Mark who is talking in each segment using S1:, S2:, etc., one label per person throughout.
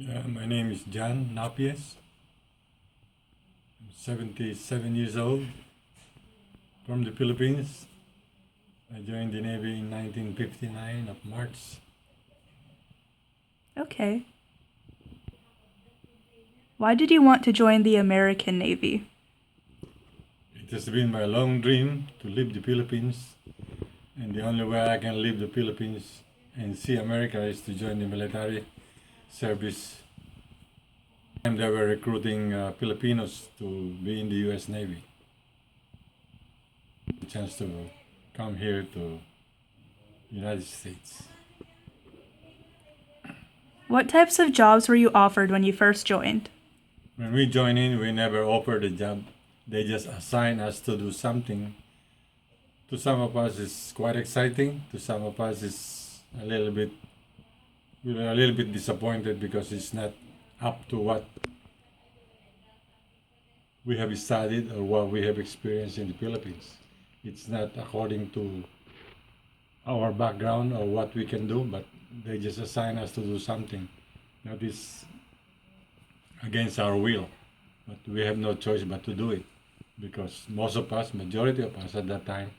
S1: Yeah, my name is John Napies. I'm 77 years old from the Philippines. I joined the Navy in 1959 of March.
S2: Okay. Why did you want to join the American Navy?
S1: It has been my long dream to leave the Philippines, and the only way I can leave the Philippines and see America is to join the military service. And they were recruiting Filipinos to be in the U.S. Navy. A chance to come here to United States.
S2: What types of jobs were you offered when you first joined?
S1: When we joined in, we never offered a job. They just assign us to do something. To some of us, it's quite exciting. To some of us, it's we were a little bit disappointed because it's not up to what we have studied or what we have experienced in the Philippines. It's not according to our background or what we can do, but they just assign us to do something that is against our will. But we have no choice but to do it because most of us, majority of us at that time,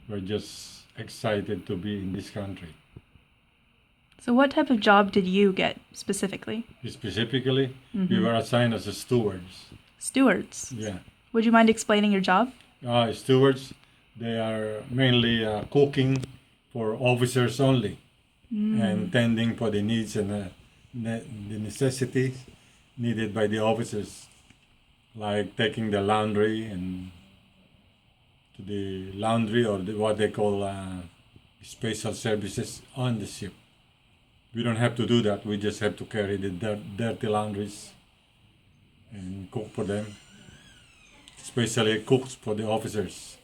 S1: were just excited to be in this country.
S2: So, what type of job did you get specifically?
S1: Specifically, we were assigned as stewards.
S2: Stewards.
S1: Yeah.
S2: Would you mind explaining your job?
S1: Stewards, they are mainly cooking for officers only and tending for the needs and the necessities needed by the officers, like taking the laundry and to the laundry or what they call special services on the ship. We don't have to do that. We just have to carry the dirty laundries and cook for them, especially cooks for the officers.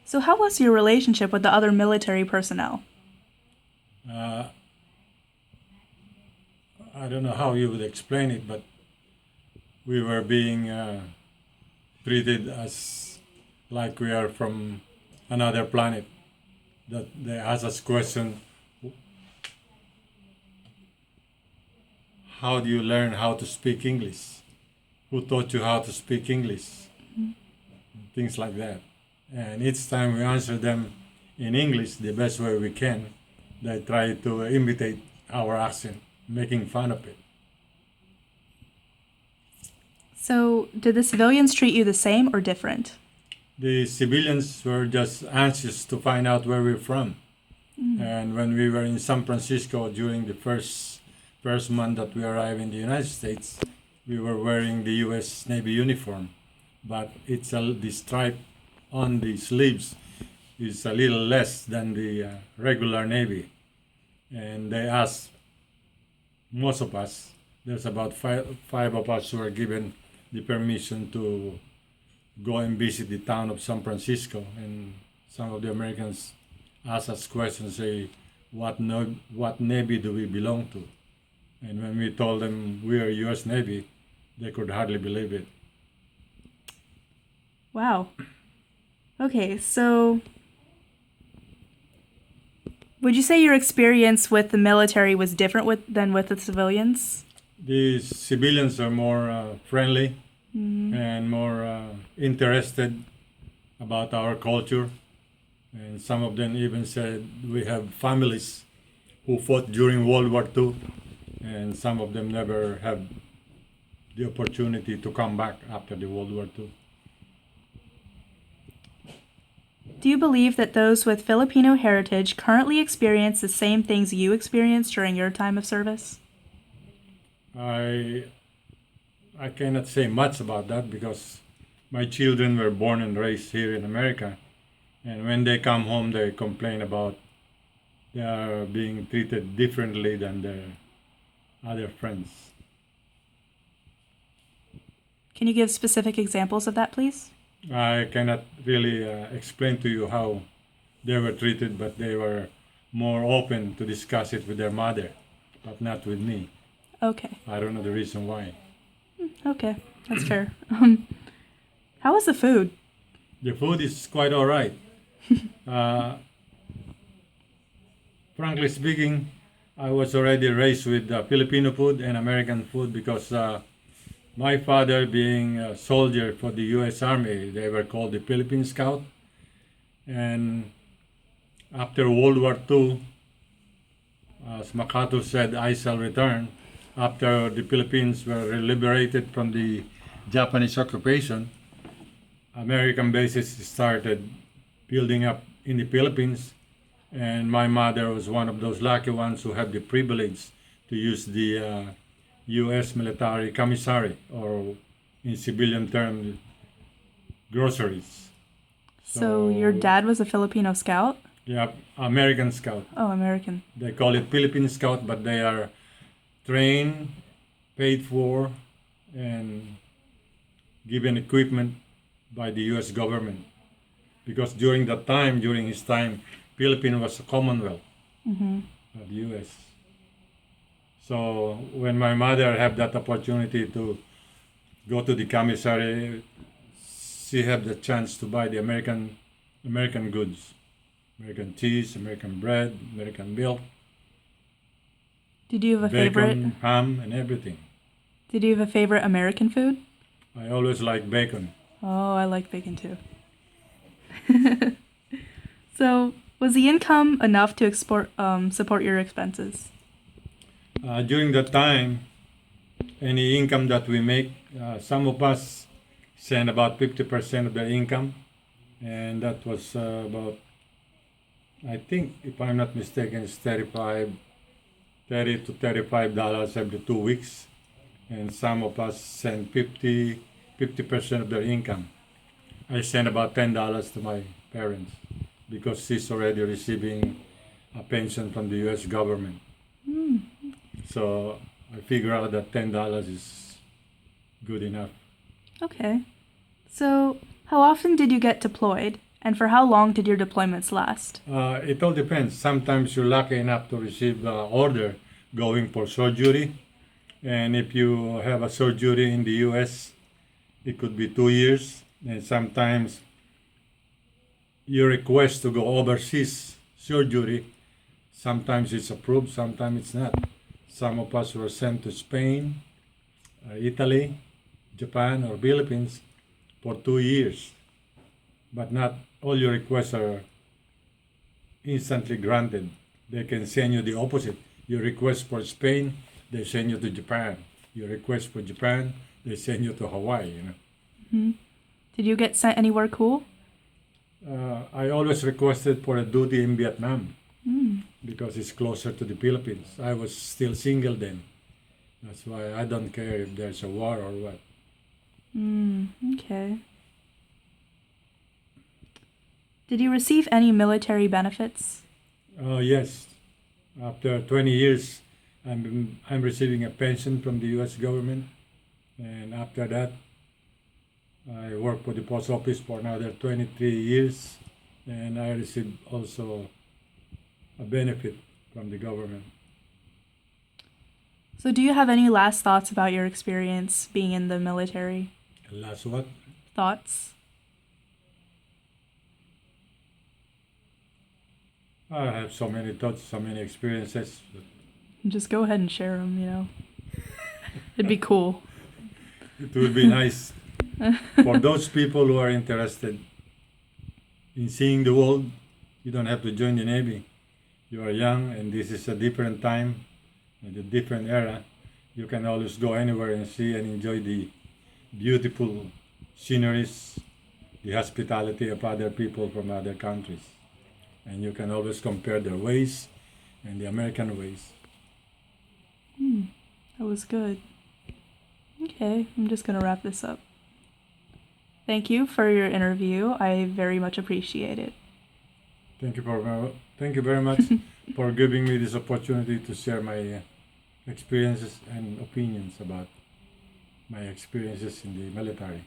S2: So, how was your relationship with the other military personnel?
S1: Uh, I don't know how you would explain it, but we were being treated as like we are from another planet. That they ask us question, how do you learn how to speak English? Who taught you how to speak English? Things like that. And each time we answer them in English the best way we can, they try to imitate our accent, making fun of it.
S2: So, did the civilians treat you the same or different?
S1: The civilians were just anxious to find out where we're from. And when we were in San Francisco during the first month that we arrived in the United States, we were wearing the U.S. Navy uniform, but the stripe on the sleeves is a little less than the regular Navy. And they asked most of us, there's about five of us who were given the permission to go and visit the town of San Francisco, and some of the Americans asked us questions, say, what Navy do we belong to? And when we told them we are U.S. Navy, they could hardly believe it.
S2: Wow. Okay, so would you say your experience with the military was different than with the civilians?
S1: The civilians are more friendly and more interested about our culture. And some of them even said we have families who fought during World War II, and some of them never had the opportunity to come back after the World War II.
S2: Do you believe that those with Filipino heritage currently experience the same things you experienced during your time of service?
S1: I cannot say much about that because my children were born and raised here in America, and when they come home, they complain about they are being treated differently than their other friends.
S2: Can you give specific examples of that, please?
S1: I cannot really explain to you how they were treated, but they were more open to discuss it with their mother, but not with me.
S2: Okay.
S1: I don't know the reason why.
S2: Okay, that's fair. How was the food?
S1: The food is quite all right. Uh, Frankly speaking, I was already raised with Filipino food and American food because my father, being a soldier for the U.S. Army, they were called the Philippine Scout. And after World War II, as MacArthur said, I shall return. After the Philippines were liberated from the Japanese occupation, American bases started building up in the Philippines, and my mother was one of those lucky ones who had the privilege to use the U.S. military commissary, or in civilian term, groceries.
S2: So your dad was a Filipino scout?
S1: Yeah, American Scout.
S2: Oh, American.
S1: They call it Philippine Scout, but they are trained, paid for, and given equipment by the U.S. government. Because during his time, Philippines was a Commonwealth of the U.S. So when my mother had that opportunity to go to the commissary, she had the chance to buy the American goods, American cheese, American bread, American milk,
S2: Did you have a
S1: bacon,
S2: favorite?
S1: ham, and everything.
S2: Did you have a favorite American food?
S1: I always like bacon.
S2: Oh, I like bacon too. So, was the income enough to support your expenses?
S1: During that time, any income that we make, some of us send about 50% of their income, and that was about, I think, if I'm not mistaken, it's $30 to $35 every 2 weeks, and some of us send 50% of their income. I send about $10 to my parents because she's already receiving a pension from the U.S. government. So I figure out that $10 is good enough.
S2: Okay. So, how often did you get deployed? And for how long did your deployments last?
S1: It all depends. Sometimes you're lucky enough to receive an order going for surgery. And if you have a surgery in the U.S., it could be 2 years. And sometimes you request to go overseas surgery. Sometimes it's approved, sometimes it's not. Some of us were sent to Spain, Italy, Japan, or Philippines for 2 years. But not all your requests are instantly granted. They can send you the opposite. Your request for Spain, they send you to Japan. Your request for Japan, they send you to Hawaii.
S2: Did you get sent anywhere cool?
S1: I always requested for a duty in Vietnam because it's closer to the Philippines. I was still single then. That's why I don't care if there's a war or what.
S2: Okay. Did you receive any military benefits?
S1: Yes. After 20 years, I'm receiving a pension from the U.S. government. And after that, I worked for the post office for another 23 years. And I received also a benefit from the government.
S2: So, do you have any last thoughts about your experience being in the military?
S1: And last what?
S2: Thoughts?
S1: I have so many thoughts, so many experiences.
S2: Just go ahead and share them, It'd be cool.
S1: It would be nice for those people who are interested in seeing the world. You don't have to join the Navy. You are young, and this is a different time and a different era. You can always go anywhere and see and enjoy the beautiful sceneries, the hospitality of other people from other countries. And you can always compare their ways and the American ways.
S2: That was good. Okay, I'm just going to wrap this up. Thank you for your interview. I very much appreciate it.
S1: Thank you very much for giving me this opportunity to share my experiences and opinions about my experiences in the military.